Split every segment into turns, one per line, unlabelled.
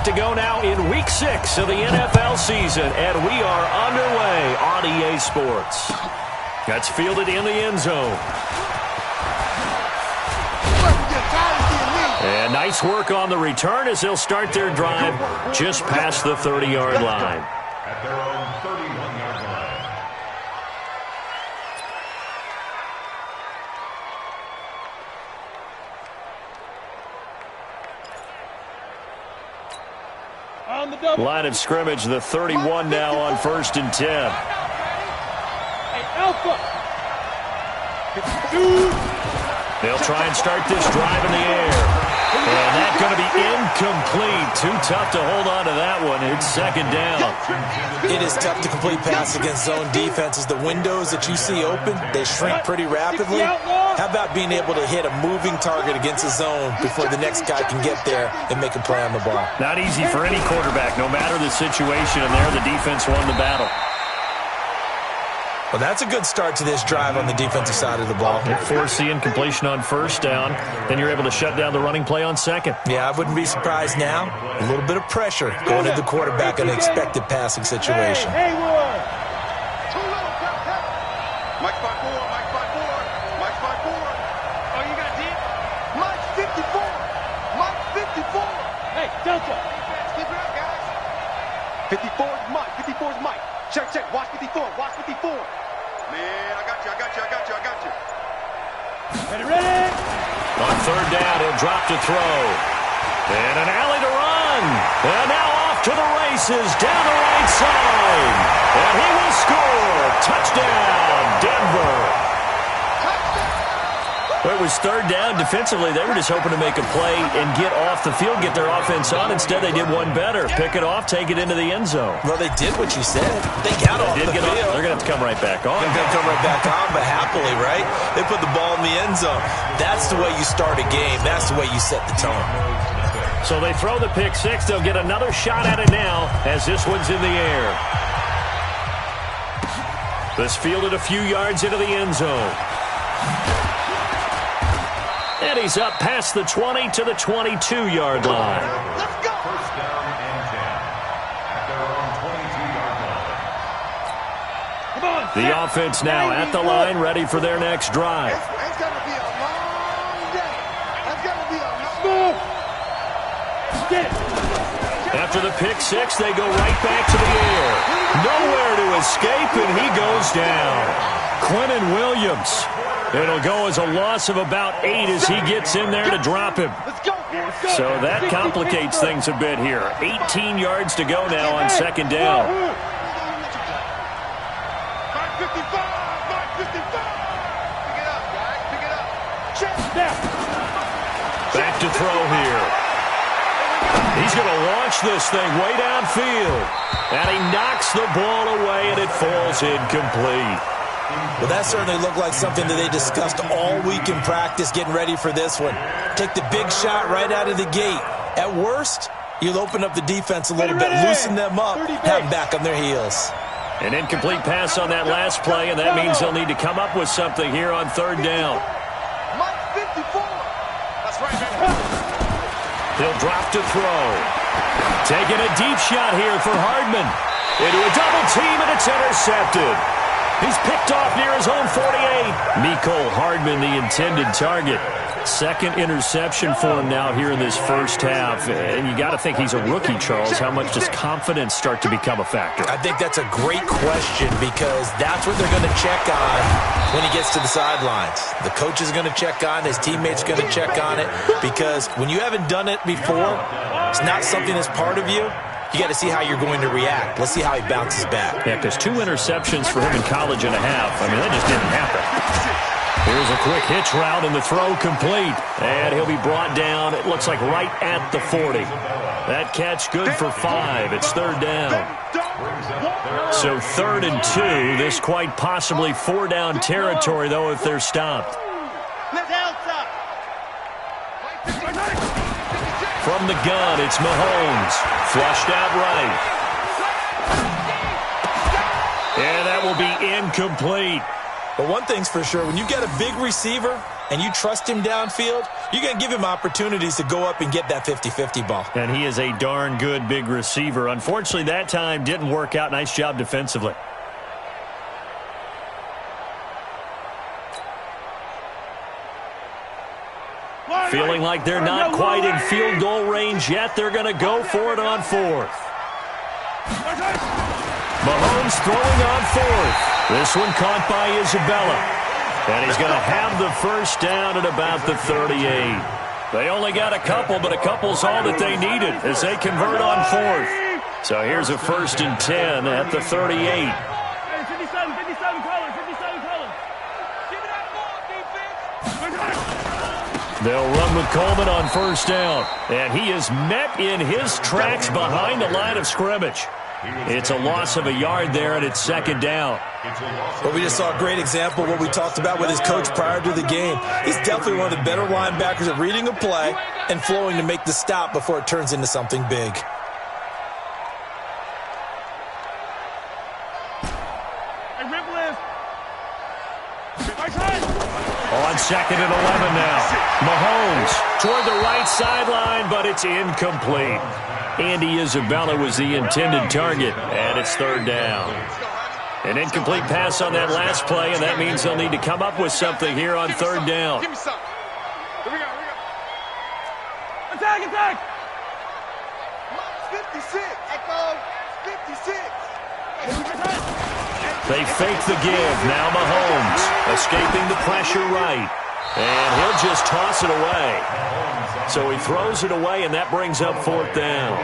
to go now in Week 6 of the NFL season, and we are underway on EA Sports. That's fielded in the end zone. And nice work on the return as they'll start their drive just past the 30-yard line.
At their own 31-yard line.
Line of scrimmage, the 31 now on 1st and 10.
Hey, Alpha.
They'll try and start this drive in the air. And that's going to be incomplete. Too tough to hold on to that one. It's 2nd down.
It is tough to complete pass against zone defenses. The windows that you see open, they shrink pretty rapidly. How about being able to hit a moving target against a zone before the next guy can get there and make a play on the ball?
Not easy for any quarterback, no matter the situation. And there, the defense won the battle.
Well, that's a good start to this drive on the defensive side of the ball.
Force the incompletion on 1st down. Then you're able to shut down the running play on 2nd.
Yeah, I wouldn't be surprised now. A little bit of pressure going to the quarterback in an expected passing situation.
Hey, Haywood.
Mike 5-4, Mike 5-4, Mike 5-4.
Oh, you got deep?
Mike 54, Mike 54.
Hey, Delta.
Keep it up, guys. 54 is Mike, 54 is Mike. Check, check, watch 54, watch 54. Man, I got you.
Ready?
On 3rd down, he'll drop to throw. And an alley to run. And now off to the races down the right side. And he will score. Touchdown, Denver. Well, it was 3rd down. Defensively, they were just hoping to make a play and get off the field, get their offense on. Instead, they did one better. Pick it off, take it into the end zone.
Well, they did what you said. They got off the field.
They're going to have to come right back on.
They're going to come right back on, but happily, right? They put the ball in the end zone. That's the way you start a game. That's the way you set the tone.
So they throw the pick 6. They'll get another shot at it now as this one's in the air. This fielded a few yards into the end zone. And he's up past the 20 to the 22-yard line.
Let's go.
1st down and 10. At their own 22-yard line.
Come on.
The offense now at the line, ready for their next drive.
It's going to be a long day. It's going to be a long
Move. Get it.
After the pick 6, they go right back to the air. Nowhere to escape, and he goes down. Quinnen Williams. It'll go as a loss of about 8 as he gets in there to drop him.
Let's go.
So that complicates things a bit here. 18 yards to go now on 2nd down.
Mike 55, Mike 55. Pick it up, guys, pick it up. Check.
Back to throw here. He's going to launch this thing way downfield. And he knocks the ball away, and it falls incomplete.
Well, that certainly looked like something that they discussed all week in practice getting ready for this one. Take the big shot right out of the gate. At worst, you'll open up the defense a little bit, loosen them up, have them back on their heels.
An incomplete pass on that last play, and that means they'll need to come up with something here on 3rd down.
Mike 54. That's right, man.
He'll drop to throw. Taking a deep shot here for Hardman. Into a double team, and it's intercepted. He's picked off near his own 48. Mecole Hardman, the intended target. 2nd interception for him now here in this 1st half. And you got to think he's a rookie, Charles. How much does confidence start to become a factor?
I think that's a great question because that's what they're going to check on when he gets to the sidelines. The coach is going to check on it. His teammates are going to check on it because when you haven't done it before, it's not something that's part of you. You got to see how you're going to react. Let's see how he bounces back.
Yeah, because 2 interceptions for him in college and a half. I mean, that just didn't happen. Here's a quick hitch route and the throw complete. And he'll be brought down, it looks like right at the 40. That catch good for 5. It's 3rd down. So 3rd and 2. This quite possibly 4-down territory, though, if they're stopped. From the gun, it's Mahomes. Flushed out right. And that will be incomplete.
But one thing's for sure, when you get a big receiver and you trust him downfield, you're going to give him opportunities to go up and get that 50-50 ball.
And he is a darn good big receiver. Unfortunately, that time didn't work out. Nice job defensively. Feeling like they're not quite in field goal range yet. They're going to go for it on fourth. Mahomes throwing on fourth. This one caught by Isabella. And he's going to have the first down at about the 38. They only got a couple, but a couple's all that they needed as they convert on fourth. So here's a 1st and 10 at the 38.
Hey, 57, Colin, 57, Colin. Give me that ball, defense.
They'll run with Coleman on 1st down. And he is met in his tracks behind the line of scrimmage. It's a loss of a yard there, and it's 2nd down.
Well, we just saw a great example of what we talked about with his coach prior to the game. He's definitely one of the better linebackers at reading a play and flowing to make the stop before it turns into something big.
On 2nd and 11 now. Mahomes toward the right sideline, but it's incomplete. Andy Isabella was the intended target, and it's 3rd down. An incomplete pass on that last play, and that means they'll need to come up with something here on 3rd down.
Give me something. Here we go.
Attack!
56. Echo. 56.
They fake the give. Now Mahomes escaping the pressure right. And he'll just toss it away. So he throws it away, and that brings up 4th down.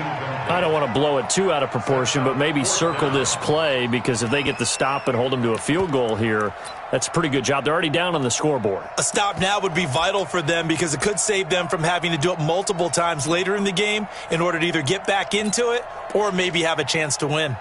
I don't want to blow it too out of proportion, but maybe circle this play, because if they get the stop and hold them to a field goal here, that's a pretty good job. They're already down on the scoreboard.
A stop now would be vital for them because it could save them from having to do it multiple times later in the game in order to either get back into it or maybe have a chance to win.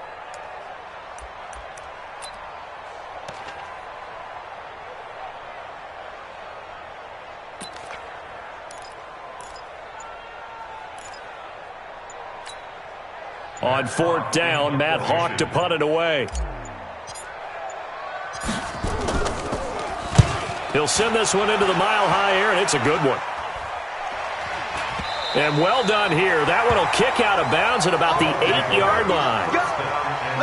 On 4th down, Matt Hawk to punt it away. He'll send this one into the mile-high air, and it's a good one. And well done here. That one will kick out of bounds at about the 8-yard line.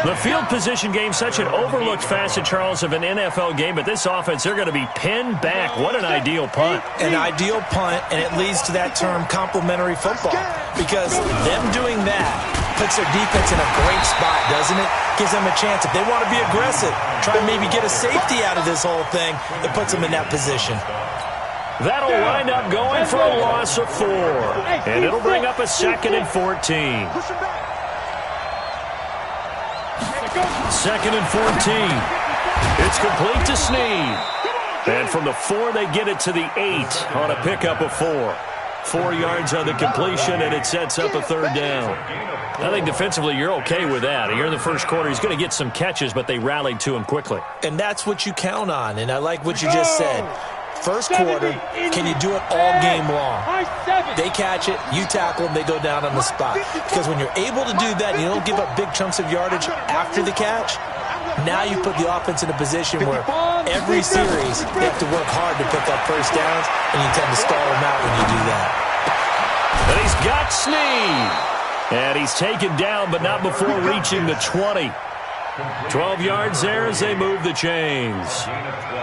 The field position game, such an overlooked facet, Charles, of an NFL game, but this offense, they're going to be pinned back. What an ideal punt.
An ideal punt, and it leads to that term complementary football, because them doing that puts their defense in a great spot, doesn't it? Gives them a chance. If they want to be aggressive, try and maybe get a safety out of this whole thing, it puts them in that position.
That'll wind up going for a loss of 4. And it'll bring up a 2nd and 14. 2nd and 14. It's complete to Snead. And from the 4, they get it to the 8 on a pickup of 4. 4 yards on the completion, and it sets up a 3rd down. I think defensively you're okay with that. Here in the first quarter, he's going to get some catches, but they rallied to him quickly.
And that's what you count on, and I like what you just said. First quarter, can you do it all game long? They catch it, you tackle them, they go down on the spot. Because when you're able to do that, and you don't give up big chunks of yardage after the catch, now you put the offense in a position where every series they have to work hard to pick up first downs, and you tend to stall them out when you do that.
And he's got Snead. And he's taken down, but not before reaching the 20. 12 yards there as they move the chains.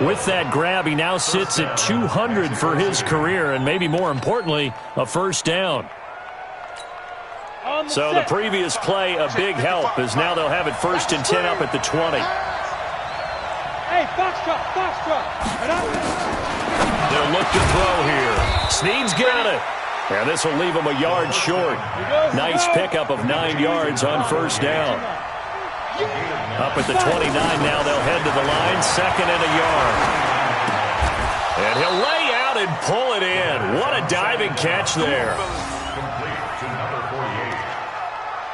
With that grab, he now sits at 200 for his career, and maybe more importantly, a 1st down. So the previous play, a big help, as now they'll have it 1st and 10 up at the 20.
Hey, foxtrot.
They'll look to throw here. Snead's got it. And this will leave him a yard short. Nice pickup of 9 yards on 1st down. Up at the 29 now, they'll head to the line, 2nd and a yard. And he'll lay out and pull it in. What a diving catch there.
Complete to number 48.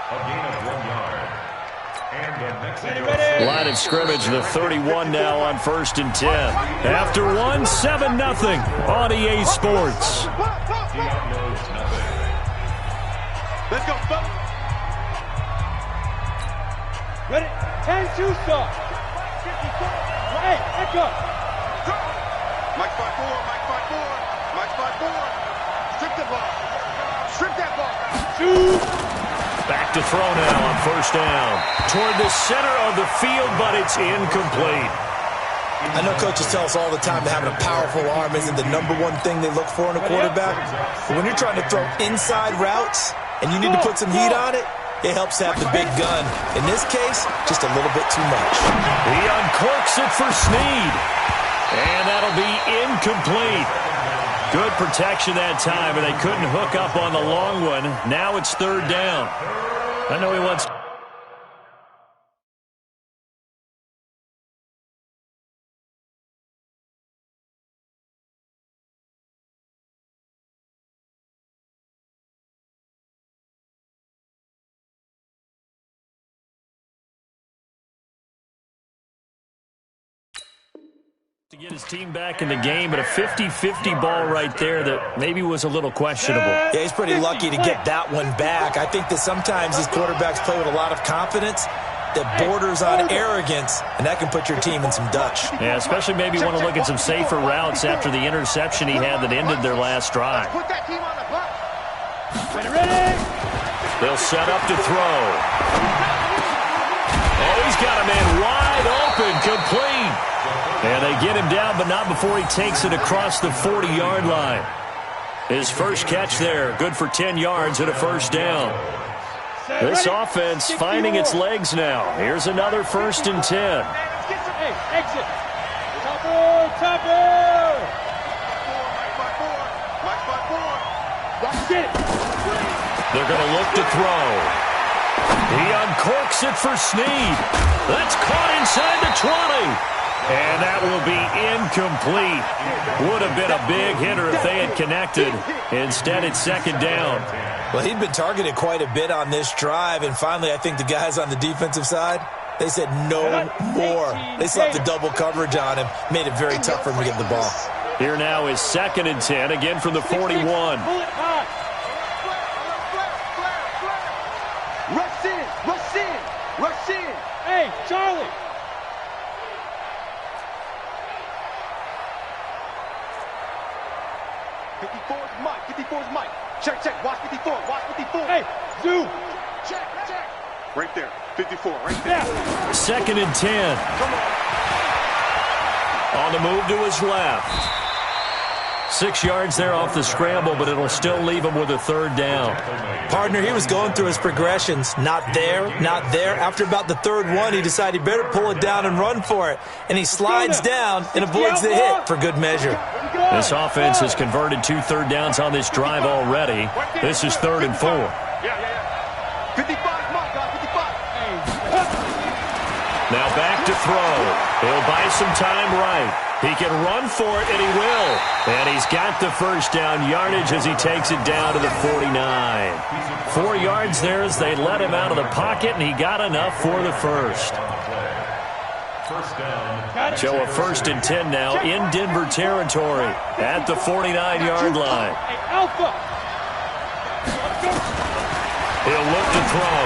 A gain of 1 yard. And the next
Line of scrimmage, the 31 now on 1st and 10. After one, 7-0 on EA Sports.
Let's go, fellas.
Ready? 10-2 start. Hey, echo.
Mike 5-4, Mike 5-4, Mike 5-4. Strip the ball. Strip that ball.
Shoot.
Back to throw now on first down. Toward the center of the field, but it's incomplete.
I know coaches tell us all the time that having a powerful arm isn't the number one thing they look for in a quarterback. But when you're trying to throw inside routes and you need to put some heat on it, it helps to have the big gun. In this case, just a little bit too much.
He uncorks it for Snead. And that'll be incomplete. Good protection that time, and they couldn't hook up on the long one. Now it's third down. I know he wants... to get his team back in the game, but a 50-50 ball right there that maybe was a little questionable.
Yeah, he's pretty lucky to get that one back. I think that sometimes these quarterbacks play with a lot of confidence that borders on arrogance, and that can put your team in some Dutch.
Yeah, especially maybe want to look at some safer routes after the interception he had that ended their last drive.
Put that team on the bus.
Ready.
They'll set up to throw. Oh, he's got a man wide open, complete. And they get him down, but not before he takes it across the 40-yard line. His first catch there, good for 10 yards and a first down. This offense finding its legs now. Here's another 1st and 10.
Hey, exit. Topper.
Mike 5-4.
Watch it.
They're going to look to throw. He uncorks it for Snead. That's caught inside the 20. And that will be incomplete. Would have been a big hitter if they had connected. Instead, it's second down.
Well, he'd been targeted quite a bit on this drive, and finally I think the guys on the defensive side, they said no more. They slapped the double coverage on him, made it very tough for him to get the ball.
Here now is 2nd and 10, again from the 41.
Rush in, rush in, rush in.
Hey, Charlie.
Mike, 54's Mike. Check, check, watch 54, watch 54.
Hey, Zoo.
Check, check. Right there, 54, right there.
Yeah.
2nd and 10.
Come on.
On the move to his left. 6 yards there off the scramble, but it'll still leave him with a third down.
Partner, he was going through his progressions. Not there, not there. After about the third one, he decided he better pull it down and run for it. And he slides down and avoids the hit for good measure.
This offense has converted 2 third downs on this drive already. This is 3rd and 4.
55, Mike, 55.
Now back to throw. He'll buy some time right. He can run for it, and he will. And he's got the first down yardage as he takes it down to the 49. 4 yards there as they let him out of the pocket, and he got enough for the first. So a 1st and 10 now in Denver territory at the 49-yard line. He'll look to throw.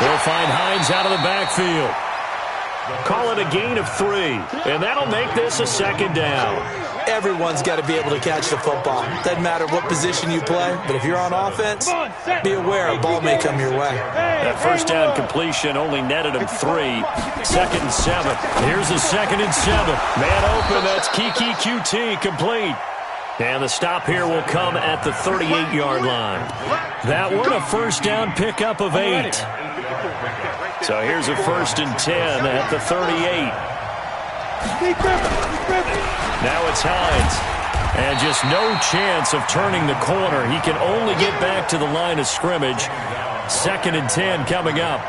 He'll find Hines out of the backfield. Call it a gain of 3, and that'll make this a 2nd down.
Everyone's got to be able to catch the football. Doesn't matter what position you play, but if you're on offense, be aware a ball may come your way.
That first down completion only netted him 3. 2nd and 7. Here's the 2nd and 7. Man open, that's Kiki QT complete. And the stop here will come at the 38-yard line. That one a first down pickup of 8. So here's a 1st and 10 at the 38. Now it's Hines. And just no chance of turning the corner. He can only get back to the line of scrimmage. 2nd and 10 coming up.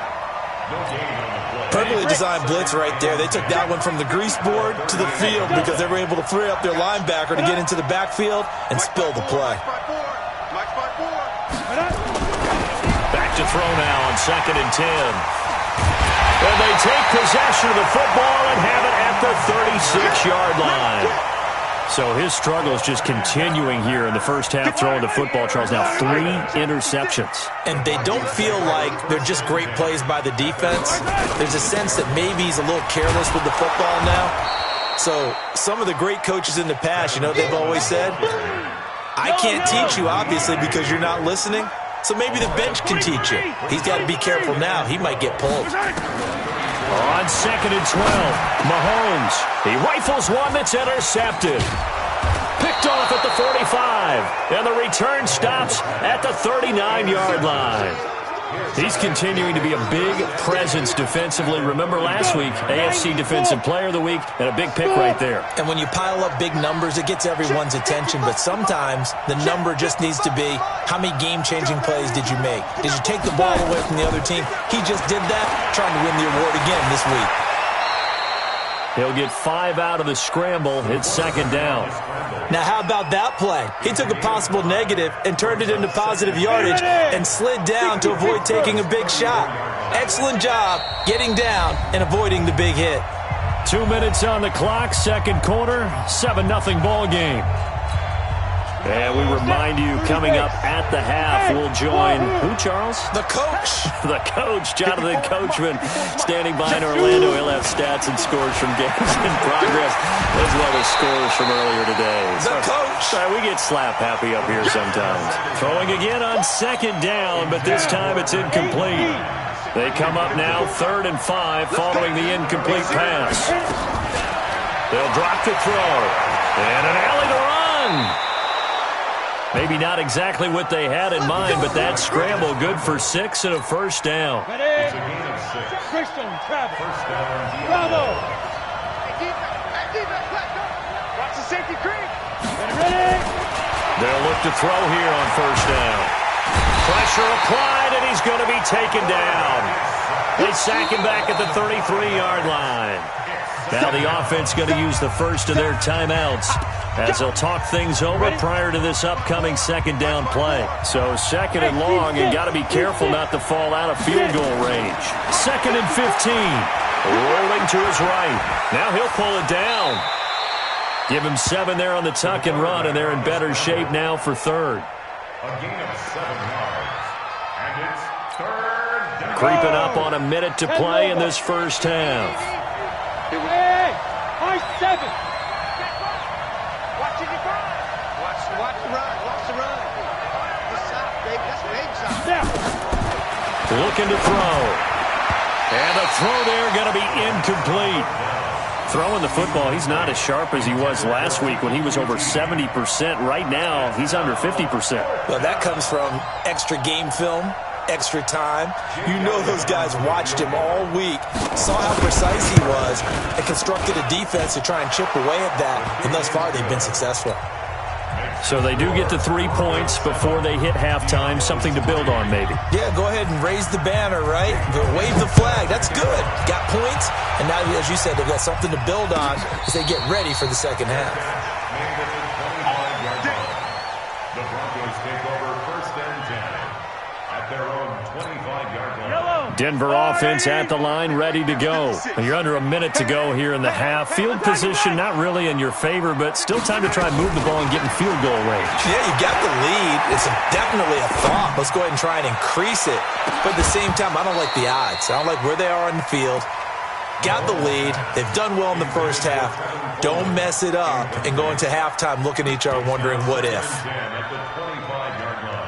Perfectly designed blitz right there. They took that one from the grease board to the field because they were able to free up their linebacker to get into the backfield and spill the play.
Back to throw now on 2nd and 10. And they take possession of the football and have it at the 36-yard line. So his struggle is just continuing here in the first half throwing the football, Charles. Now 3 interceptions.
And they don't feel like they're just great plays by the defense. There's a sense that maybe he's a little careless with the football now. So some of the great coaches in the past, you know what they've always said? I can't teach you, obviously, because you're not listening. So maybe the bench can teach you. He's got to be careful now. He might get pulled.
On 2nd and 12, Mahomes. He rifles one that's intercepted. Picked off at the 45. And the return stops at the 39-yard line. He's continuing to be a big presence defensively. Remember last week, AFC Defensive Player of the Week, and a big pick right there.
And when you pile up big numbers, it gets everyone's attention. But sometimes the number just needs to be, how many game-changing plays did you make? Did you take the ball away from the other team? He just did that, trying to win the award again this week.
He'll get 5 out of the scramble. It's 2nd down.
Now, how about that play? He took a possible negative and turned it into positive yardage and slid down to avoid taking a big shot. Excellent job getting down and avoiding the big hit.
2 minutes on the clock, 2nd quarter, 7-0 ball game. And we remind you, coming up at the half, we'll join who, Charles?
The coach.
The coach, Jonathan Coachman, standing by in Orlando. He'll have stats and scores from games in progress, as well as scores from earlier today.
The coach.
Sorry, we get slap happy up here sometimes. Throwing again on 2nd down, but this time it's incomplete. They come up now 3rd and 5 following the incomplete pass. They'll drop to throw. And an alley to run. Maybe not exactly what they had in mind, but that scramble good for 6 and a first down.
It's a gain of 6. Christian, Travis. Bravo. Watch the safety creep. Ready.
They'll look to throw here on first down. Pressure applied, and he's going to be taken down. They sack him back at the 33-yard line. Now the offense going to use the first of their timeouts as they'll talk things over prior to this upcoming 2nd down play. So 2nd and long, and got to be careful not to fall out of field goal range. 2nd and 15. Rolling to his right. Now he'll pull it down. Give him 7 there on the tuck and run, and they're in better shape now for 3rd.
A gain of 7 yards. And it's 3rd down.
Creeping up on a minute to play in this first half.
Hey, high 7.
Watch it, watch the run. Watch the run. Good shot, baby. That's an 8 shot.
Looking to throw. And the throw there going to be incomplete. Throwing the football, he's not as sharp as he was last week when he was over 70%. Right now, he's under 50%.
Well, that comes from extra game film, extra time. You know those guys watched him all week, saw how precise he was, and constructed a defense to try and chip away at that. And thus far, they've been successful.
So they do get the 3 points before they hit halftime, something to build on maybe.
Yeah, go ahead and raise the banner, right? Wave the flag. That's good. Got points, and now, as you said, they've got something to build on as they get ready for the second half.
The Broncos take over 1st and 10 at their own 25-yard line.
Denver offense at the line, ready to go. You're under a minute to go here in the half. Field position not really in your favor, but still time to try and move the ball and get in field goal range.
Yeah, you got the lead. It's definitely a thought. Let's go ahead and try and increase it. But at the same time, I don't like the odds. I don't like where they are on the field. Got the lead. They've done well in the first half. Don't mess it up and go into halftime looking at each other wondering what if.
At the 25-yard line.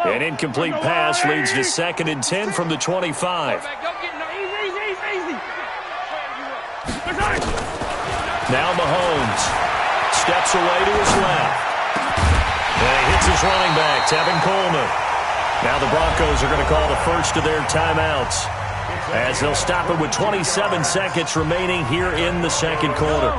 An incomplete pass leads to 2nd and 10 from the 25. Now Mahomes steps away to his left. And he hits his running back, Tevin Coleman. Now the Broncos are going to call the first of their timeouts as they'll stop it with 27 seconds remaining here in the 2nd quarter.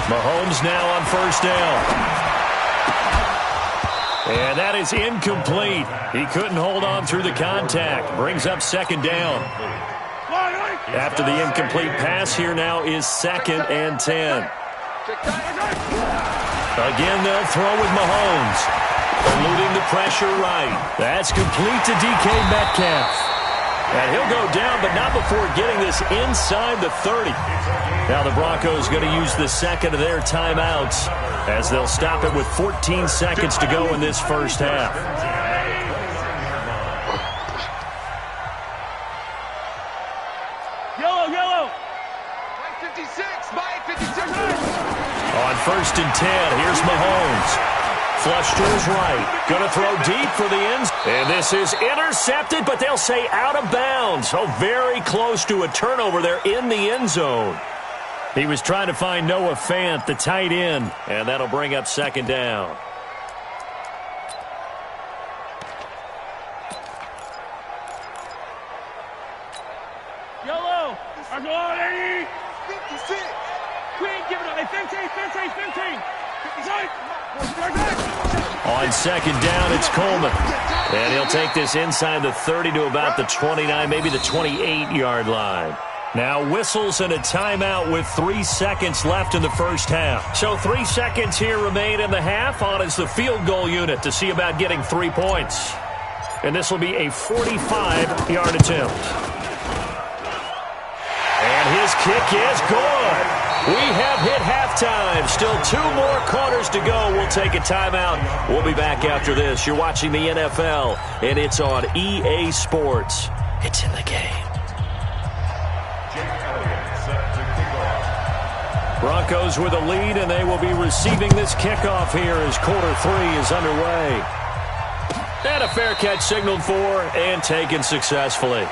Mahomes now on first down. And that is incomplete. He couldn't hold on through the contact. Brings up 2nd down. After the incomplete pass, here now is 2nd and 10. Again, they'll throw with Mahomes. Eluding the pressure right. That's complete to DK Metcalf. And he'll go down, but not before getting this inside the 30. Now the Broncos going to use the second of their timeouts as they'll stop it with 14 seconds to go in this first half.
Yellow.
Mike 56, Mike 56.
On 1st and 10, here's Mahomes. Flush to his right. Going to throw deep for the end. And this is intercepted, but they'll say out of bounds. Oh, very close to a turnover there in the end zone. He was trying to find Noah Fant, the tight end, and that'll bring up 2nd down.
Yellow. I'm going, Eddie.
56.
We ain't giving up. Hey, 15.
On 2nd down, it's Coleman. And he'll take this inside the 30 to about the 29, maybe the 28-yard line. Now whistles and a timeout with 3 seconds left in the first half. So 3 seconds here remain in the half. On is the field goal unit to see about getting 3 points. And this will be a 45-yard attempt. And his kick is good. We have hit halftime. Still 2 more quarters to go. We'll take a timeout. We'll be back after this. You're watching the NFL, and it's on EA Sports. It's in the game. Broncos with a lead, and they will be receiving this kickoff here as quarter 3 is underway. And a fair catch signaled for and taken successfully.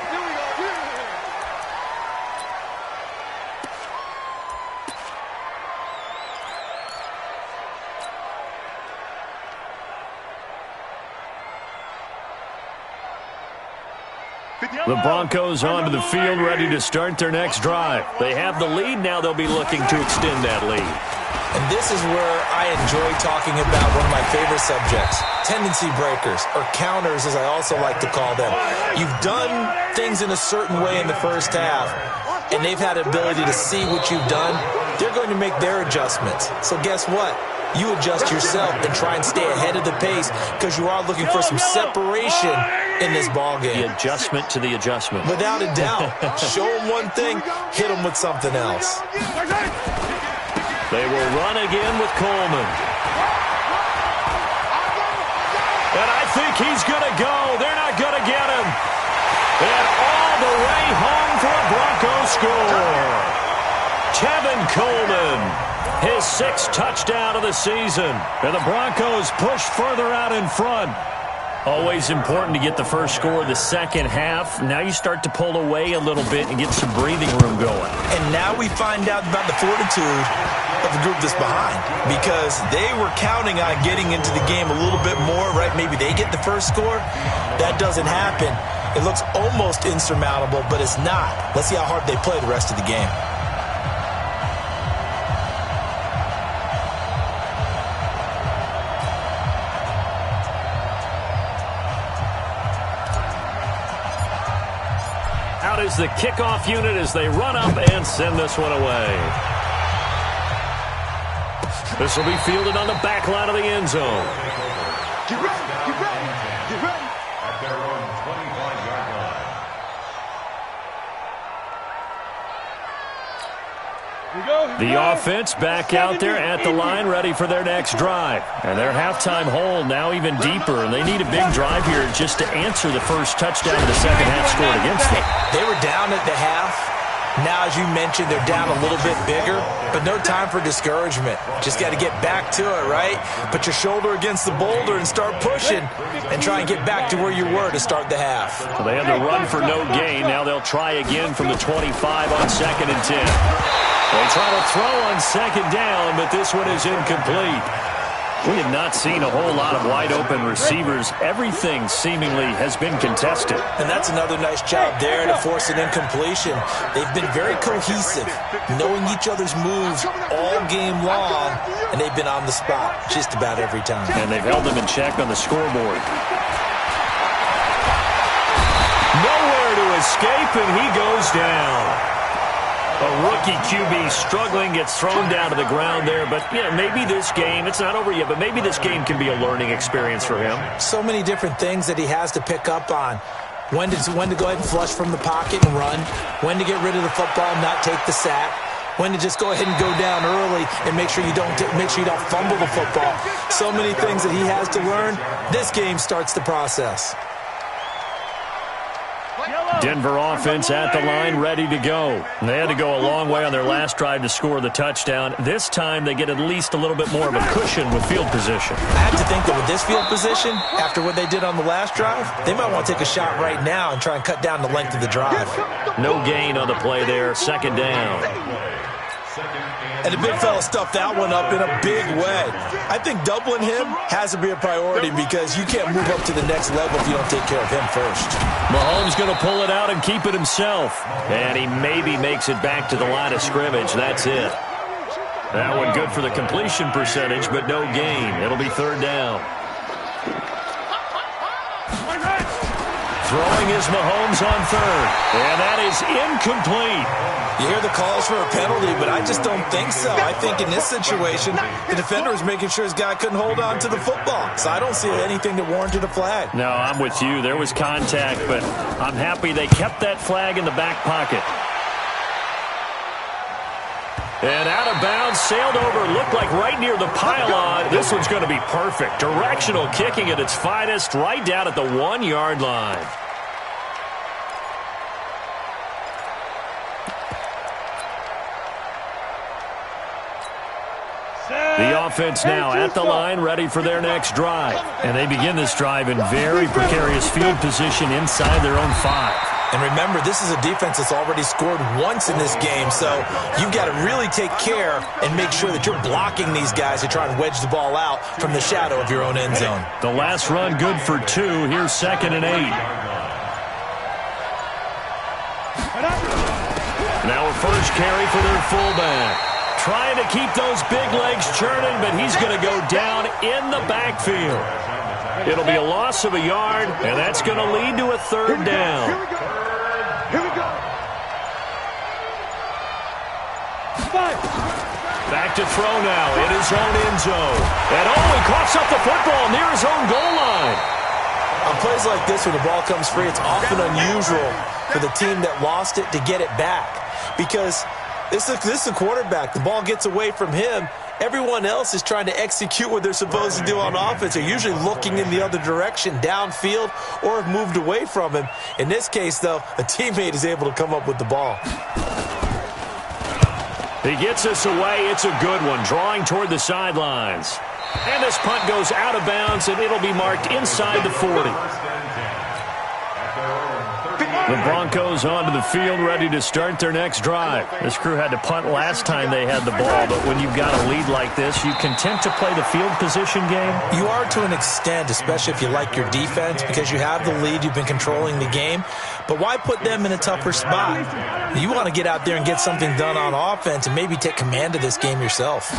The Broncos onto the field, ready to start their next drive. They have the lead. Now they'll be looking to extend that lead.
And this is where I enjoy talking about one of my favorite subjects, tendency breakers, or counters as I also like to call them. You've done things in a certain way in the first half, and they've had the ability to see what you've done. They're going to make their adjustments. So guess what? You adjust yourself and try and stay ahead of the pace because you are looking for some separation in this ballgame.
The adjustment to the adjustment.
Without a doubt. Show them one thing, hit them with something else.
They will run again with Coleman. And I think he's going to go. They're not going to get him. And all the way home for a Broncos score. Tevin Coleman, his 6th touchdown of the season. And the Broncos push further out in front. Always important to get the first score of the second half. Now you start to pull away a little bit and get some breathing room going.
And now we find out about the fortitude of the group that's behind, because they were counting on getting into the game a little bit more, right? Maybe they get the first score. That doesn't happen. It looks almost insurmountable, but it's not. Let's see how hard they play the rest of the game.
Out is the kickoff unit as they run up and send this one away. This will be fielded on the back line of the end zone.
Get ready, get ready, get ready.
At their own 25-yard line.
The offense back out there at the line, ready for their next drive. And their halftime hole now even deeper, and they need a big drive here just to answer the first touchdown of the second half scored against them.
They were down at the half. Now, as you mentioned, they're down a little bit bigger, but no time for discouragement. Just got to get back to it, right? Put your shoulder against the boulder and start pushing and try and get back to where you were to start the half.
So they had the run for no gain. Now they'll try again from the 25 on 2nd and 10. They try to throw on 2nd down, but this one is incomplete. We have not seen a whole lot of wide-open receivers. Everything seemingly has been contested.
And that's another nice job there to force an incompletion. They've been very cohesive, knowing each other's moves all game long, and they've been on the spot just about every time.
And they've held them in check on the scoreboard. Nowhere to escape, and he goes down. A rookie QB struggling, gets thrown down to the ground there. But, you know, maybe this game, it's not over yet, but maybe this game can be a learning experience for him.
So many different things that he has to pick up on. when to go ahead and flush from the pocket and run, when to get rid of the football and not take the sack, when to just go ahead and go down early and make sure you don't fumble the football. So many things that he has to learn. This game starts the process.
Denver offense at the line, ready to go. They had to go a long way on their last drive to score the touchdown. This time they get at least a little bit more of a cushion with field position.
I have to think that with this field position, after what they did on the last drive, they might want to take a shot right now and try and cut down the length of the drive.
No gain on the play there, second down.
And the big fella stuffed that one up in a big way. I think doubling him has to be a priority because you can't move up to the next level if you don't take care of him first.
Mahomes going to pull it out and keep it himself. And he maybe makes it back to the line of scrimmage. That's it. That one good for the completion percentage, but no gain. It'll be third down. Throwing is Mahomes on third. And that is incomplete.
You hear the calls for a penalty, but I just don't think so. I think in this situation, the defender was making sure his guy couldn't hold on to the football. So I don't see anything that warranted a flag.
No, I'm with you. There was contact, but I'm happy they kept that flag in the back pocket. And out of bounds, sailed over, looked like right near the pylon. This one's going to be perfect. Directional kicking at its finest, right down at the 1-yard line. The offense now at the line, ready for their next drive. And they begin this drive in very precarious field position inside their own 5.
And remember, this is a defense that's already scored once in this game, so you've got to really take care and make sure that you're blocking these guys to try and wedge the ball out from the shadow of your own end zone.
The last run good for 2. Here's 2nd and 8. Now a first carry for their fullback. Trying to keep those big legs churning, but he's going to go down in the backfield. It'll be a loss of a yard, and that's going to lead to a third down.
Here we go.
Back to throw now in his own end zone. And he coughs up the football near his own goal line.
On plays like this where the ball comes free, it's often unusual for the team that lost it to get it back because this is the quarterback. The ball gets away from him. Everyone else is trying to execute what they're supposed to do on offense. They're usually looking in the other direction, downfield, or have moved away from him. In this case, though, a teammate is able to come up with the ball.
He gets us away. It's a good one, drawing toward the sidelines. And this punt goes out of bounds, and it'll be marked inside the 40. The Broncos onto the field, ready to start their next drive. This crew had to punt last time they had the ball, but when you've got a lead like this, you content to play the field position game?
You are to an extent, especially if you like your defense, because you have the lead, you've been controlling the game. But why put them in a tougher spot? You want to get out there and get something done on offense and maybe take command of this game yourself.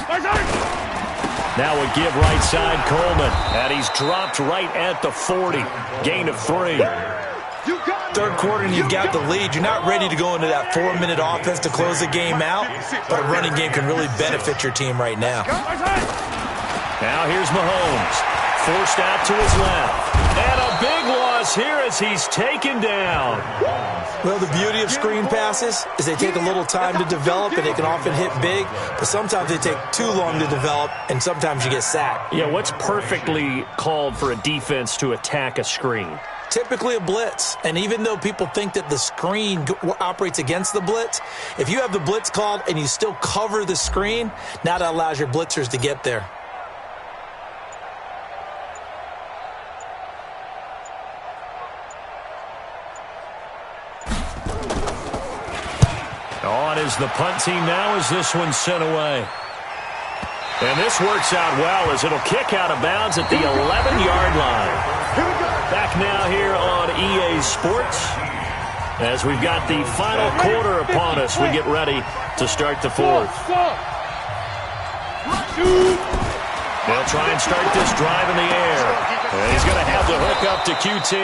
Now a give right side, Coleman, and he's dropped right at the 40. Gain of 3.
Third quarter and you've got the lead. You're not ready to go into that 4-minute offense to close the game out, but a running game can really benefit your team right now.
Now here's Mahomes. Forced out to his left. And a big loss here as he's taken down.
Well, the beauty of screen passes is they take a little time to develop, and they can often hit big, but sometimes they take too long to develop, and sometimes you get sacked.
Yeah, what's perfectly called for a defense to attack a screen?
Typically a blitz, and even though people think that the screen operates against the blitz, if you have the blitz called and you still cover the screen, now that allows your blitzers to get there.
On is the punt team now as this one's sent away. And this works out well as it'll kick out of bounds at the 11-yard line. Back now here on EA Sports as we've got the final quarter upon us. We get ready to start the fourth. They'll try and start this drive in the air. And he's going to have the hook up to QT.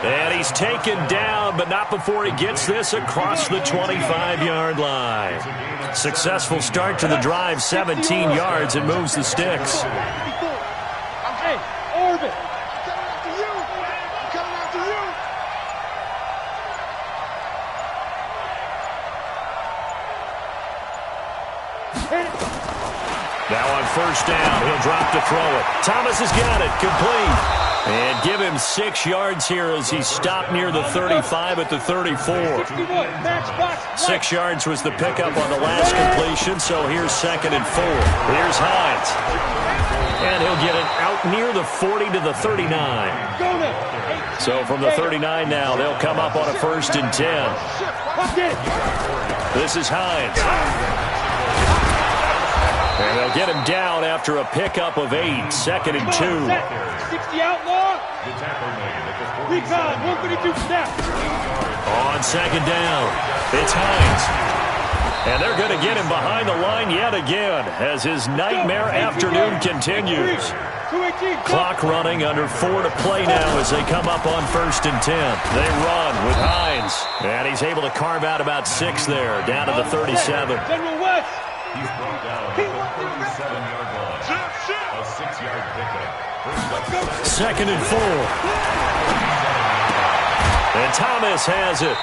And he's taken down, but not before he gets this across the 25-yard line. Successful start to the drive, 17 yards, and moves the sticks. Now on first down, he'll drop to throw it. Thomas has got it, complete. And give him 6 yards here as he stopped near the 35 at the 34. 6 yards was the pickup on the last completion, so here's 2nd and 4. Here's Hines. And he'll get it out near the 40 to the 39. So from the 39 now, they'll come up on a 1st and 10. This is Hines. And they'll get him down after a pickup of 8, 2nd and 2.
60 outlaw. Recon, 132 snap.
On 2nd down, it's Hines. And they're going to get him behind the line yet again as his nightmare afternoon continues. Clock running, under 4 to play now as they come up on 1st and 10. They run with Hines. And he's able to carve out about 6 there, down to the 37.
General West.
He's brought down at the 37-yard line. A 6-yard pickup.
2nd and 4. And Thomas has it.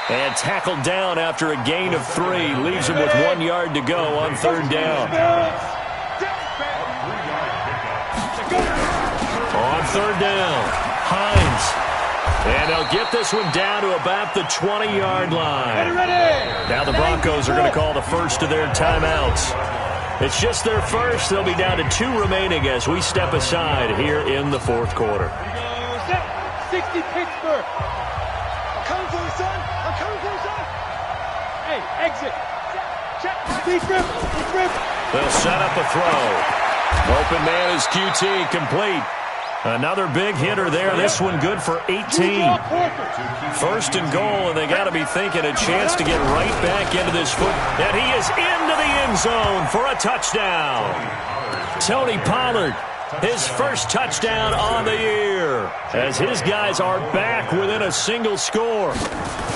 And tackled down after a gain of 3. Leaves him with 1 yard to go on 3rd down. On 3rd down, Hines. And they'll get this one down to about the 20-yard line. Now the Broncos are going to call the first of their timeouts. It's just their first. They'll be down to 2 remaining as we step aside here in the 4th quarter.
60 Pittsburgh. I'm coming for you, son. I'm coming for you, son. Hey, exit. Check.
They'll set up a throw. Open man is QT, complete. Another big hitter there. This one good for 18. 1st and goal, and they got to be thinking a chance to get right back into this foot. And he is into the end zone for a touchdown. Tony Pollard, his first touchdown on the year, as his guys are back within a single score.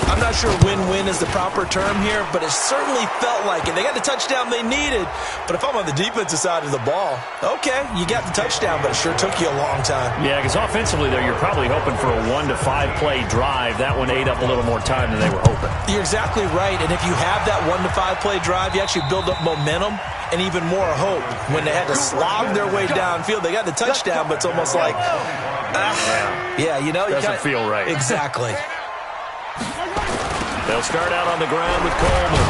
I'm not sure win-win is the proper term here, but it certainly felt like it. They got the touchdown they needed, but if I'm on the defensive side of the ball, okay, you got the touchdown, but it sure took you a long time.
Yeah, because offensively, though, you're probably hoping for a 1 to 5 play drive. That one ate up a little more time than they were hoping.
You're exactly right, and if you have that 1 to 5 play drive, you actually build up momentum and even more hope. When they had to slog their way downfield, they got the touchdown, but it's almost like, yeah, you know.
Doesn't feel right.
Exactly.
They'll start out on the ground with Coleman.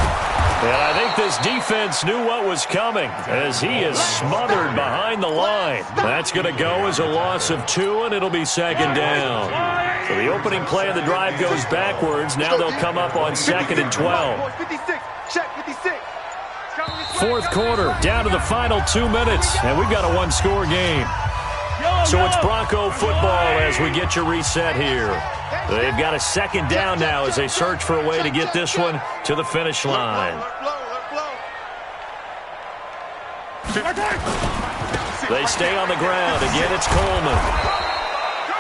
And I think this defense knew what was coming as he is smothered behind the line. That's going to go as a loss of 2, and it'll be 2nd down. So the opening play of the drive goes backwards. Now they'll come up on 2nd and 12. 4th quarter, down to the final 2 minutes, and we've got a 1-score game. So it's Bronco football as we get you reset here. They've got a 2nd down now as they search for a way to get this one to the finish line. They stay on the ground. Again, it's Coleman.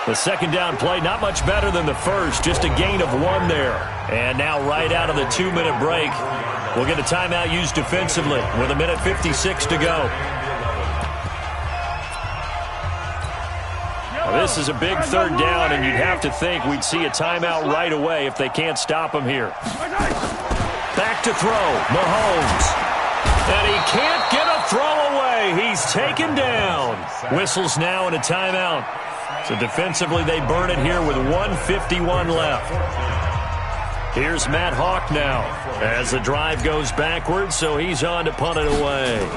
The 2nd down play, not much better than the first, just a gain of 1 there. And now right out of the 2-minute break, we'll get a timeout used defensively with 1:56 to go. This is a big 3rd down, and you'd have to think we'd see a timeout right away if they can't stop him here. Back to throw, Mahomes. And he can't get a throw away. He's taken down. Whistles now and a timeout. So defensively, they burn it here with 1:51 left. Here's Matt Hawk now as the drive goes backwards, so he's on to punt it away.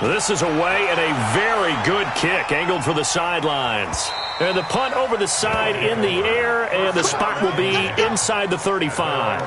This is away and a very good kick, angled for the sidelines. And the punt over the side in the air, and the spot will be inside the 35.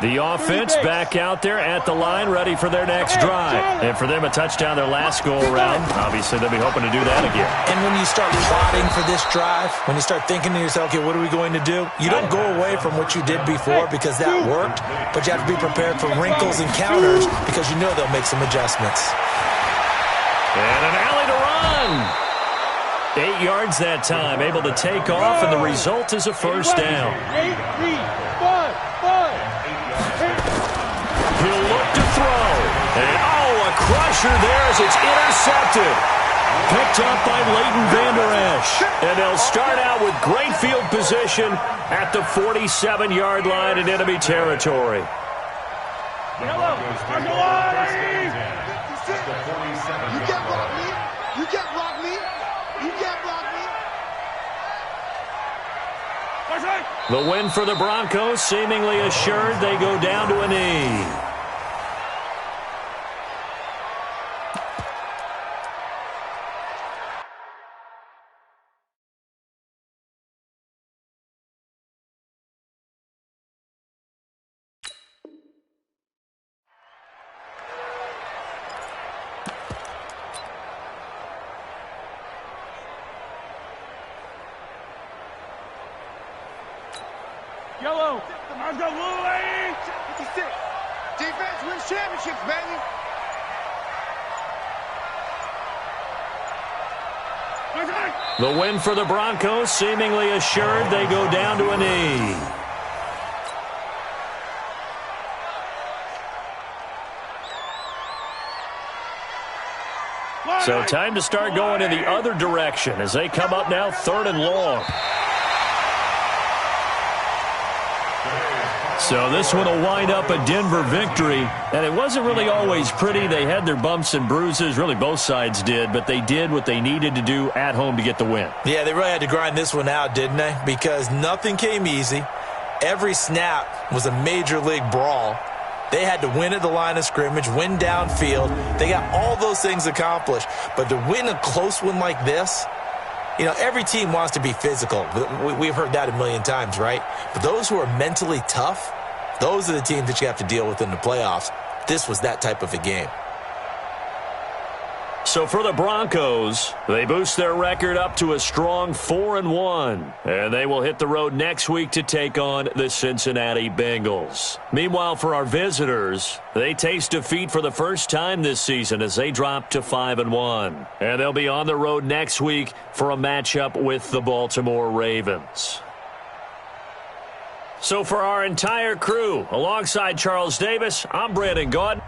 The offense back out there at the line, ready for their next drive. And for them, a touchdown their last go-around. Obviously, they'll be hoping to do that again.
And when you start plotting for this drive, when you start thinking to yourself, okay, what are we going to do? You don't go away from what you did before because that worked, but you have to be prepared for wrinkles and counters because you know they'll make some adjustments.
And an alley to run. 8 yards that time, able to take off, and the result is a 1st down. He'll look to throw. And, a crusher there as it's intercepted. Picked up by Leighton Vander Esch. And they'll start out with great field position at the 47-yard line in enemy territory.
You can't block me. You can't block me. You can't block me.
The win for the Broncos seemingly assured. They go down to a knee.
Yellow. Let's go, Louie.
56. Defense wins championships, baby.
The win for the Broncos seemingly assured. They go down to a knee. So time to start going in the other direction as they come up now 3rd and long. So this one will wind up a Denver victory, and it wasn't really always pretty. They had their bumps and bruises, really both sides did, but they did what they needed to do at home to get the win.
Yeah, they really had to grind this one out, didn't they? Because nothing came easy. Every snap was a major league brawl. They had to win at the line of scrimmage, win downfield. They got all those things accomplished. But to win a close one like this, you know, every team wants to be physical. We've heard that a million times, right? But those who are mentally tough, those are the teams that you have to deal with in the playoffs. This was that type of a game.
So for the Broncos, they boost their record up to a strong 4-1. And they will hit the road next week to take on the Cincinnati Bengals. Meanwhile, for our visitors, they taste defeat for the first time this season as they drop to 5-1. And they'll be on the road next week for a matchup with the Baltimore Ravens. So for our entire crew, alongside Charles Davis, I'm Brandon Gaudin.